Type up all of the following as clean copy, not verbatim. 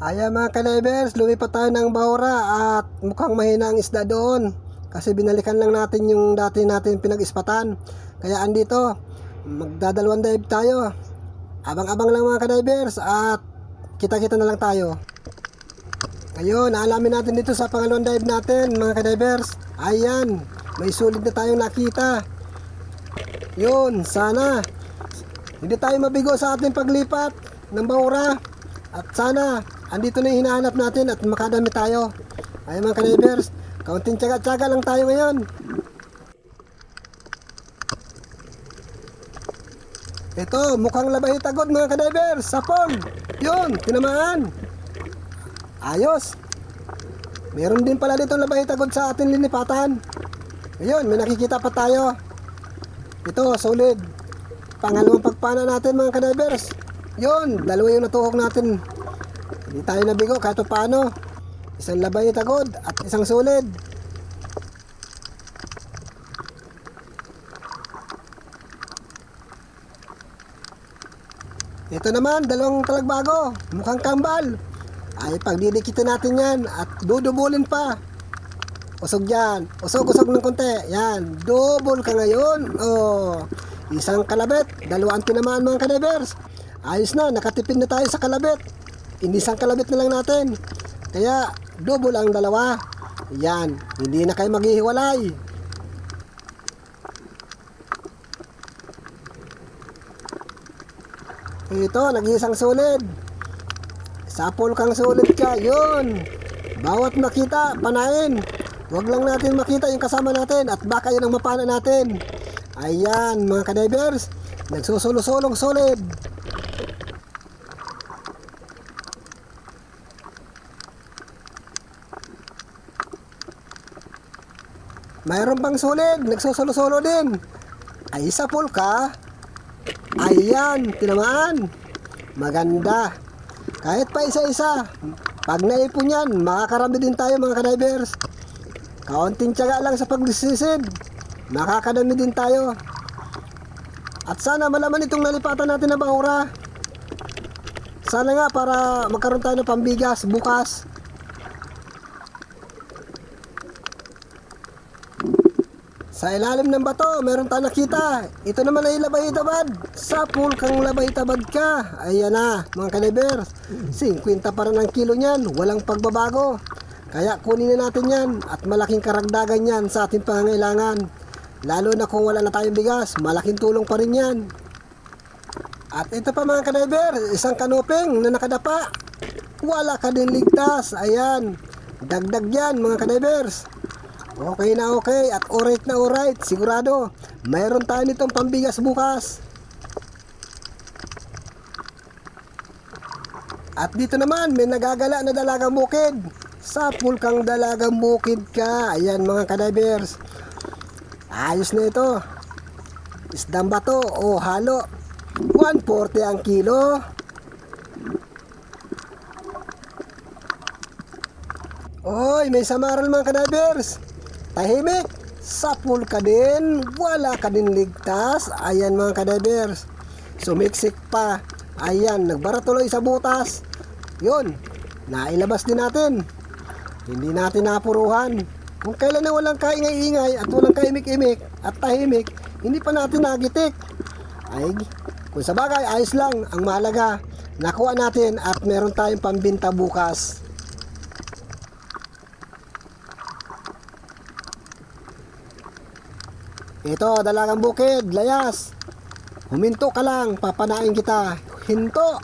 Ayan mga ka-divers, lumipat tayo ng Bahura at mukhang mahina ang isda doon. Kasi binalikan lang natin yung dati natin pinag-ispatan. Kaya andito, magdadalawang dive tayo. Abang-abang lang mga ka-divers at kita-kita na lang tayo. Ngayon, naalamin natin dito sa pangalawang dive natin mga ka-divers. Ayan, may sulit na tayong nakita. Yun, sana hindi tayo mabigo sa ating paglipat ng Bahura. At sana andito na yung hinahanap natin at makadami tayo. Ay mga ka-divers, kaunting tsaga-tsaga lang tayo ngayon. Ito, mukhang labahitagod mga ka-divers. Sapol, yun, tinamaan. Ayos. Meron din pala dito labahitagod sa ating linipatan. Ayun, may nakikita pa tayo. Ito, solid. Pangalawang pagpana natin mga ka-divers. Yun, dalawa yung natuhog natin. Hindi tayo nabigo kahit paano. Isang labahitagod at isang solid. Ito naman, dalawang talagbago. Mukhang kambal. Ay, pagdidikitin natin yan at dudubulin pa. Usog yan. Usog-usog ng konti. Yan. Double ka ngayon. Oh, isang kalabit. Dalawang tinamaan mga ka-divers. Ayos na. Nakatipid na tayo sa kalabit. Isang kalabit na lang natin. Kaya, double ang dalawa. Yan. Hindi na kayo maghihiwalay. Ito, nag-iisang solid. Sapol kang solid ka. Yun. Bawat makita, panain. Huwag lang natin makita yung kasama natin at baka yun ang mapana natin. Ayan mga ka-divers, nagsusulo-sulong solid. Mayroon pang solid, nagsusulo-sulo din. Ay sapol ka. Ayan, tinamaan. Maganda. Kahit pa isa-isa, pag naipon yan, makakarami din tayo mga ka-divers. Kaunting tiyaga lang sa paglisisid, makakadami din tayo. At sana malaman itong nalipatan natin na Bahura. Sana nga para magkaroon tayo ng pambigas bukas. Sa ilalim ng bato, meron tayong nakita. Ito naman ay labay-tabad. Sapul kang labay-tabad ka. Ayan na, mga ka-divers. 50 pa rin ang kilo niyan. Walang pagbabago. Kaya kunin na natin yan. At malaking karagdagan yan sa ating pangangailangan. Lalo na kung wala na tayong bigas. Malaking tulong pa rin yan. At ito pa mga ka-divers, isang kanuping na nakadapa. Wala ka din ligtas. Ayan. Dagdag yan mga ka-divers. Okay na okay at alright na alright, sigurado mayroon tayo nitong pambigas bukas. At dito naman may nagagala na dalagang bukid. Sapul kang dalagang bukid ka. Ayan mga ka-divers, ayos na ito. Isdang bato o halo, 140 ang kilo. Oy, may samaral mga ka-divers. Tahimik, sapul ka din, wala ka din ligtas. Ayan mga ka-divers, sumiksik pa. Ayan, nagbara tuloy sa butas. Yun, nailabas din natin. Hindi natin napuruhan. Kung kailan na walang kaingay-ingay at walang kaimik-imik at tahimik, hindi pa natin nagitik. Ay, kung sa bagay, ayos lang. Ang mahalaga, nakuha natin at meron tayong pambinta bukas. Ito, dalagang bukid, layas. Huminto ka lang, papanain kita. Hinto,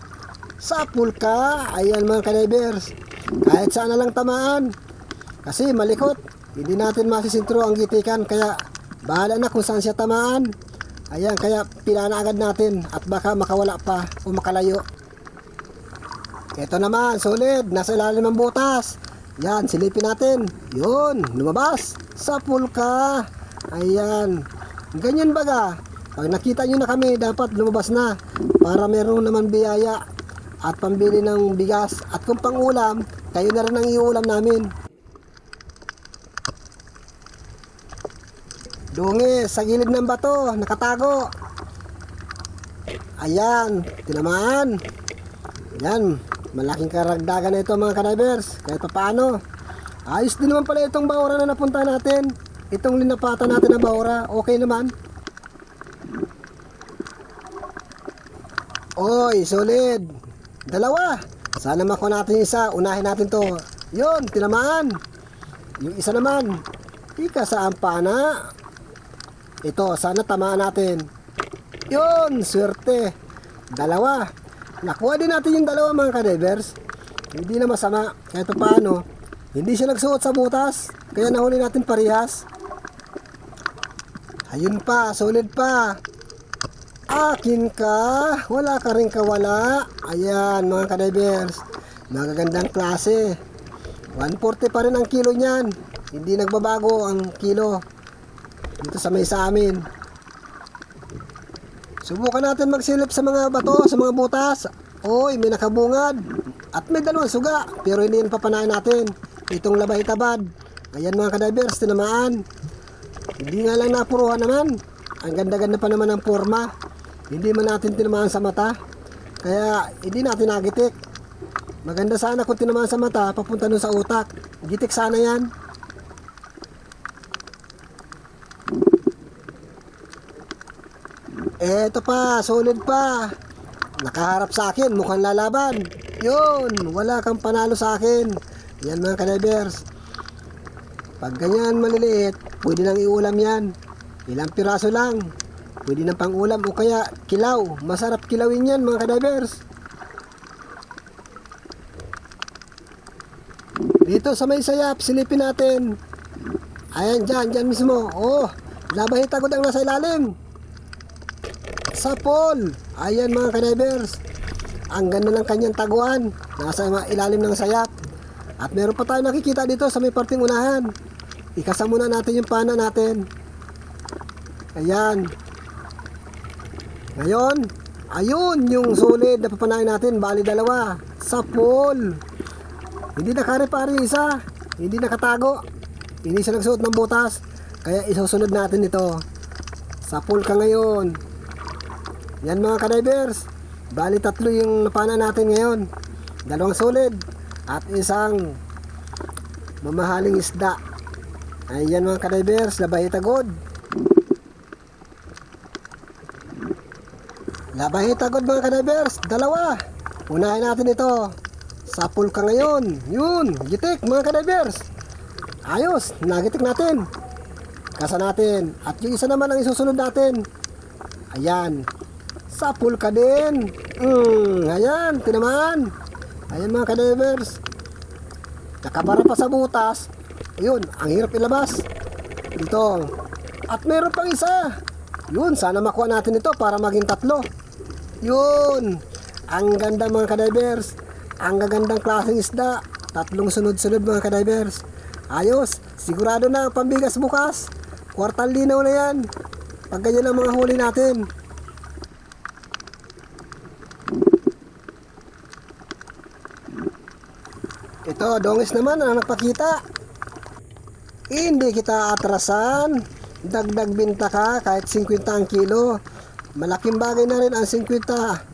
sapul ka. Ayan mga ka-divers, kahit saan na lang tamaan. Kasi malikot, hindi natin masisintro ang gitikan. Kaya bahala na kung saan siya tamaan. Ayan, kaya pinana agad natin at baka makawala pa o makalayo. Ito naman, solid, nasa ilalim ng butas. Yan, silipin natin. Yun, lumabas. Sapul ka. Ayan, ganyan baga. Pag nakita nyo na kami, dapat lumabas na para meron naman biyaya at pambili ng bigas. At kung pang ulam, kayo na rin ang iulam namin. Dungi, sa gilid ng bato, nakatago. Ayan, tinamaan. Ayan, Malaking karagdagan na ito mga kadivers. Kahit paano. Ayos din naman pala itong bahura na napunta natin. Itong linapatan natin na bahura. Okay naman. Oy, solid. Dalawa. Sana makuha natin yung isa. Unahin natin to. Yun, tinamaan. Yung isa naman. Ika saan pa na. Ito, sana tamaan natin. Yun, swerte. Dalawa. Nakuha din natin yung dalawa mga kadivers. Hindi na masama. Kahit paano. Hindi siya nagsuot sa butas. Kaya nahuli natin parehas. Ayun pa, solid pa. Akin ka. Wala ka rin kawala. Ayan mga kadivers. Magagandang klase. 140 pa rin ang kilo niyan. Hindi nagbabago ang kilo. Dito sa may sa amin. Subukan natin magsilip sa mga bato, sa mga butas. Oy, may nakabungad. At may dalawang suga. Pero hindi yan papanain natin. Itong labay tabad. Ayan mga kadivers, tinamaan. Hindi nga lang napuruhan naman. Ang ganda-ganda pa naman ang forma. Hindi man natin tinamaan sa mata. Kaya hindi natin nagitik. Maganda sana kung tinamaan sa mata, papunta nun sa utak. Gitik sana yan. Eto pa, solid pa. Nakaharap sa akin, mukhang lalaban. Yun, wala kang panalo sa akin. Yan mga kadivers. Pag ganyan maliliit, pwede nang iulam yan. Ilang piraso lang. Pwede nang pang ulam o kaya kilaw. Masarap kilawin yan mga kadivers. Dito sa may sayap, silipin natin. Ayan, dyan mismo. Oh, labahit agad ang nasa ilalim. Sapol. Ayan mga kadivers. Ang ganda ng kanyang taguan. Nasa ilalim ng sayap. At meron pa tayo nakikita dito sa may parting unahan. Ikasa muna natin yung pana natin. Ayan. Ngayon, ayun yung solid na papanayin natin. Bali dalawa. Sapol. Hindi nakare-pare isa. Hindi nakatago. Hindi siya nagsuot ng butas. Kaya isusunod natin ito. Sapol ka ngayon. Yan mga kadivers. Bali tatlo yung napana natin ngayon. Dalawang solid. At isang mamahaling isda. Ayan mga kadivers. Labay tagod. Labay tagod mga kadivers. Dalawa. Unahin natin ito. Sapul ka ngayon. Yun. Gitik mga kadivers. Ayos. Nagitik natin. Kasa natin. At yung isa naman ang isusunod natin. Ayan. Sapul ka din. Ayan. Tinamaan. Ayan mga kadivers. Nakabara pa sa butas. Ayun. Ang hirap ilabas. Dito. At meron pang isa. Yun. Sana makuha natin ito para maging tatlo. Yun. Ang ganda mga kadivers. Ang gagandang klaseng isda. Tatlong sunod-sunod mga kadivers. Ayos. Sigurado na ang pambigas bukas. Kwartal linaw na yan. Pag ganyan ang mga huli natin. Ito, dongis naman ang nagpakita. Hindi kita atrasan. Dagdag binta ka kahit 50 ang kilo. Malaking bagay na rin ang 50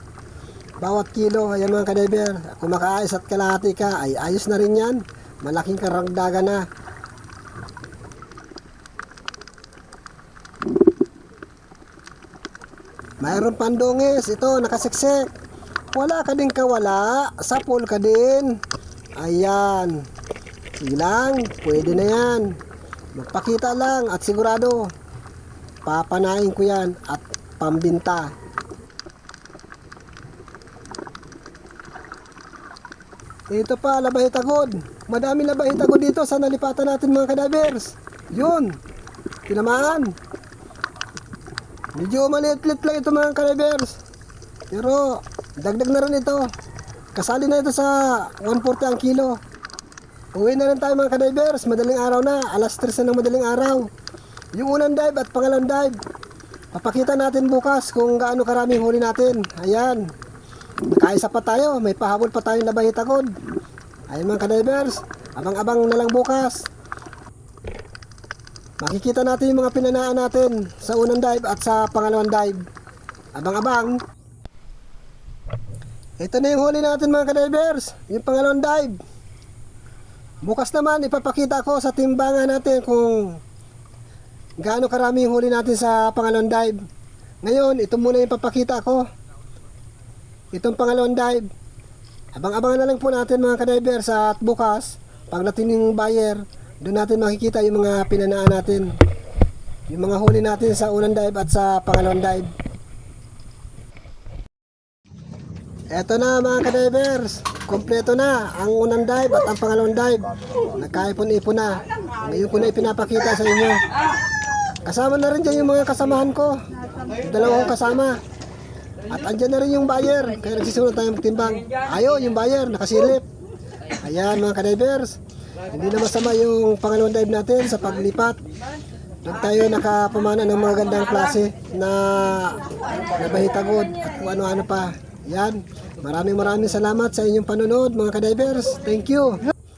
bawat kilo. Ayan mga kadiver, kung makaayos at kalahati ka ay ayos na rin yan. Malaking karagdagan na. Mayroon pang dongis. Ito nakasiksik. Wala ka din kawala. Sapul ka din. Ayan. Silang, pwede na yan. Magpakita lang at sigurado papanain ko yan at pambinta. Ito pa, labahitagod. Madami labahitagod dito sa nalipatan natin mga kadivers. Yun, tinamaan. Medyo maliit-lit lang ito mga kadivers, pero dagdag na rin ito. Kasali na ito sa 140 ang kilo. Uwi na rin tayo mga kadivers. Madaling araw na, alas 3 na ng madaling araw. Yung unang dive at pangalawang dive, papakita natin bukas kung gaano karaming huli natin. Ayan, nakaisa pa tayo, may pahabol pa tayong labahitagod. Ayan mga kadivers, abang-abang na lang bukas. Makikita natin yung mga pinanaan natin sa unang dive at sa pangalawang dive. Abang-abang. Ito na yung huli natin mga kadivers, yung pangalawang dive. Bukas naman ipapakita ko sa timbangan natin kung gaano karami yung huli natin sa pangalawang dive. Ngayon, ito muna yung papakita ko. Itong pangalawang dive. Abang-abangan na lang po natin mga kadivers at bukas, pag natin yung buyer, doon natin makikita yung mga pinanaan natin. Yung mga huli natin sa unang dive at sa pangalawang dive. Eto na mga kadivers, kompleto na ang unang dive at ang pangalawang dive. Nagkaipon-ipon na. Ngayon ko na ipinapakita sa inyo. Kasama na rin dyan yung mga kasamahan ko. Dalawang kasama. At andyan na rin yung buyer. Kaya nagsisimula tayo magtimbang. Ayo, yung buyer, nakasilip. Ayan mga kadivers. Hindi na masama yung pangalawang dive natin sa paglipat. Doon tayo nakapamana ng mga gandang klase na bahitagod at kung ano-ano pa. Yan. Maraming salamat sa inyong panonood mga kadivers. Thank you.